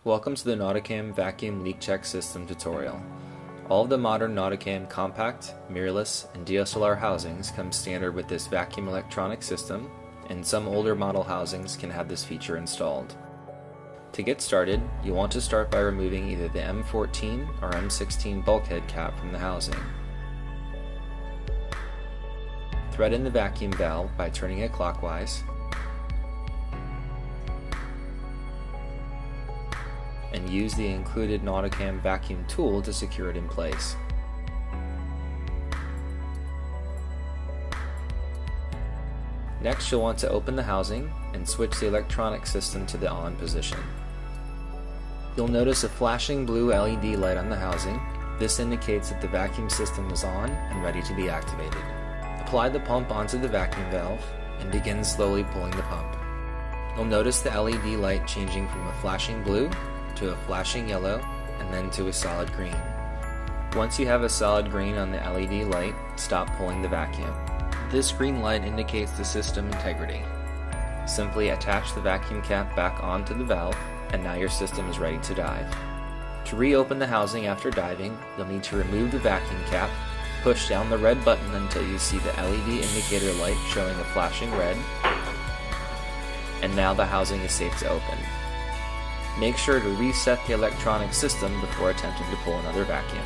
Welcome to the Nauticam Vacuum Leak Check System tutorial. All of the modern Nauticam compact, mirrorless, and DSLR housings come standard with this vacuum electronic system, and some older model housings can have this feature installed. To get started, you'll want to start by removing either the M14 or M16 bulkhead cap from the housing. Thread in the vacuum valve by turning it clockwise, and use the included Nauticam vacuum tool to secure it in place. Next, you'll want to open the housing and switch the electronic system to the on position. You'll notice a flashing blue LED light on the housing. This indicates that the vacuum system is on and ready to be activated. Apply the pump onto the vacuum valve and begin slowly pulling the pump. You'll notice the LED light changing from a flashing blue to a flashing yellow and then to a solid green. Once you have a solid green on the LED light, stop pulling the vacuum. This green light indicates the system integrity. Simply attach the vacuum cap back onto the valve, and now your system is ready to dive. To reopen the housing after diving, you'll need to remove the vacuum cap, push down the red button until you see the LED indicator light showing a flashing red, and now the housing is safe to open. Make sure to reset the electronic system before attempting to pull another vacuum.